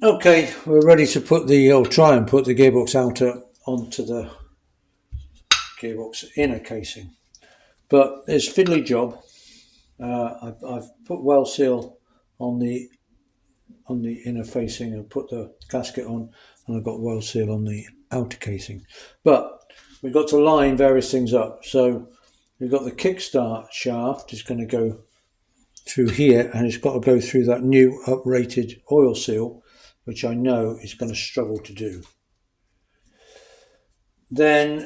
Okay, we're ready to put the, or try and put the gearbox outer onto the gearbox inner casing. But it's a fiddly job. I've put well seal on the inner facing and put the gasket on, and I've got well seal on the outer casing. But we've got to line various things up. So we've got the kickstart shaft is going to go through here, and it's got to go through that new uprated oil seal, which I know is going to struggle to do. Then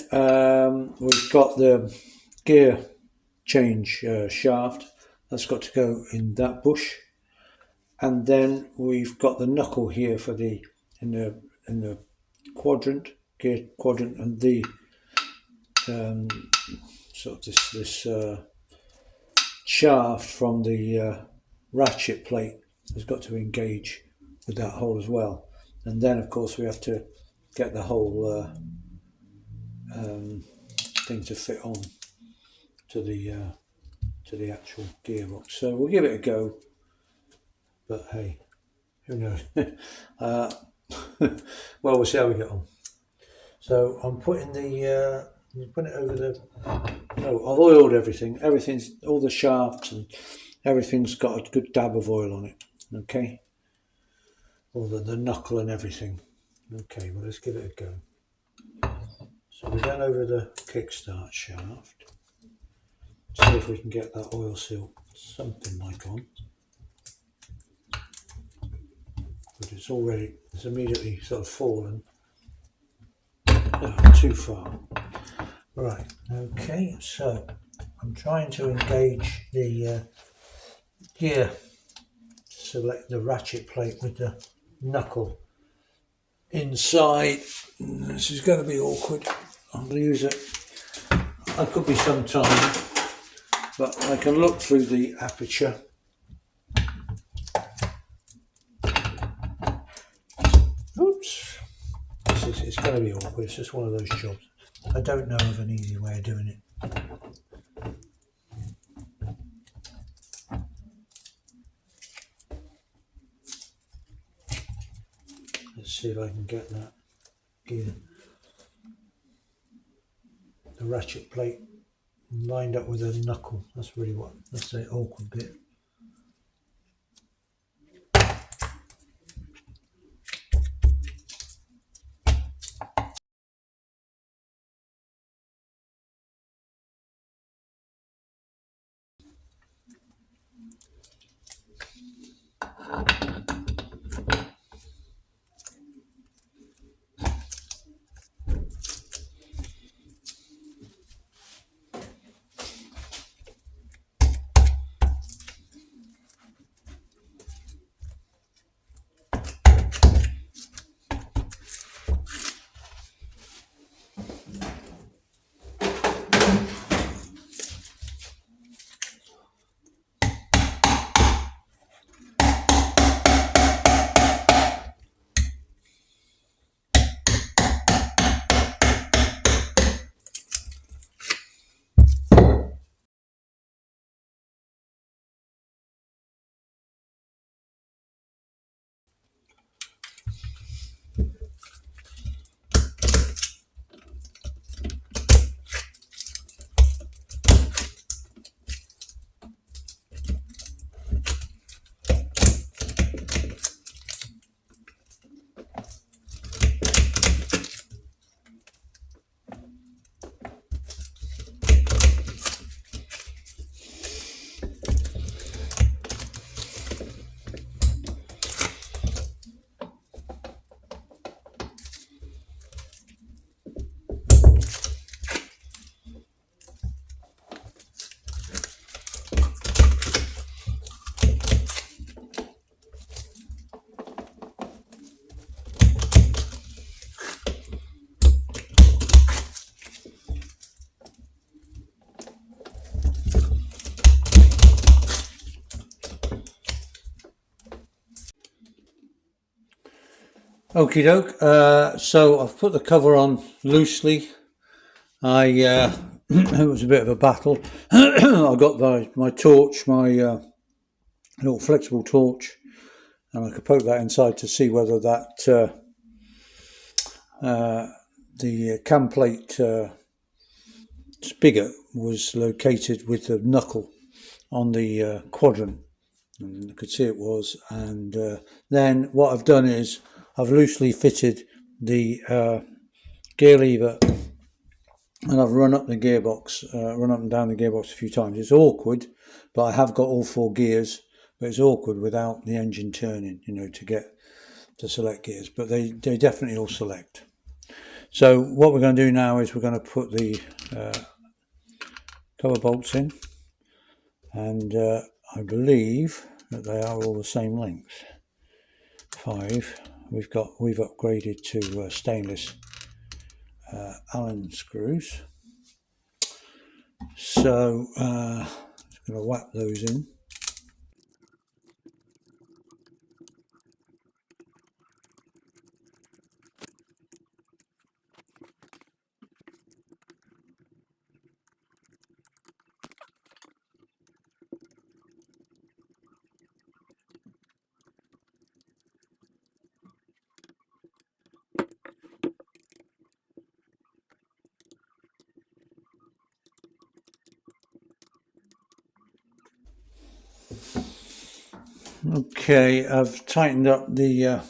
we've got the gear change shaft that's got to go in that bush, and then we've got the knuckle here for the in the quadrant, gear quadrant, and the sort of this shaft from the ratchet plate has got to engage with that hole as well. And then of course we have to get the whole thing to fit on to the actual gearbox. So we'll give it a go, but hey, who knows? Well, we'll see how we get on. So I'm putting putting it over the. Oh, I've oiled everything. Everything's all the shafts and everything's got a good dab of oil on it. Okay, all the knuckle and everything. Okay, well let's give it a go. So we're going over the kickstart shaft. See if we can get that oil seal something like on. But it's immediately sort of fallen too far. Right, okay, so I'm trying to engage the gear, select the ratchet plate with the knuckle inside. This is going to be awkward. I'm going to use it. I could be some time, but I can look through the aperture. Oops. It's going to be awkward. It's just one of those jobs. I don't know of an easy way of doing it. Let's see if I can get that gear, the ratchet plate lined up with a knuckle. That's the awkward bit. Okie doke. So I've put the cover on loosely. It was a bit of a battle. I got my torch, my little flexible torch, and I could poke that inside to see whether that the cam plate spigot was located with the knuckle on the quadrant, and I could see it was. And then what I've done is I've loosely fitted the gear lever, and I've run up the gearbox, run up and down the gearbox a few times. It's awkward, but I have got all 4 gears, but it's awkward without the engine turning, to get to select gears, but they definitely all select. So what we're going to do now is we're going to put the cover bolts in, and I believe that they are all the same length. 5. We've upgraded to stainless Allen screws. So just going to whap those in. Okay, I've tightened up the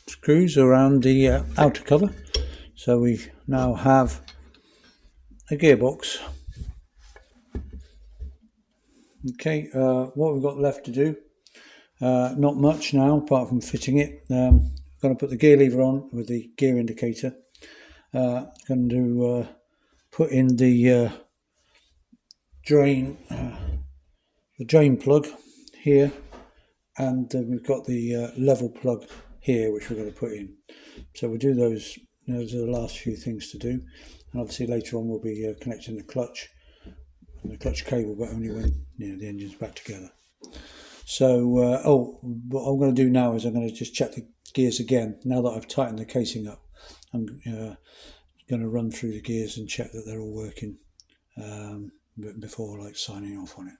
screws around the outer cover, so we now have a gearbox. Okay, what we've got left to do, not much now apart from fitting it. I'm going to put the gear lever on with the gear indicator. Going to put in the drain plug here, and we've got the level plug here which we're going to put in. So we'll do those. Those are the last few things to do, and obviously later on we'll be connecting the clutch and the clutch cable, but only when the engine's back together. So what I'm going to do now is I'm going to just check the gears again. Now that I've tightened the casing up, I'm going to run through the gears and check that they're all working before signing off on it.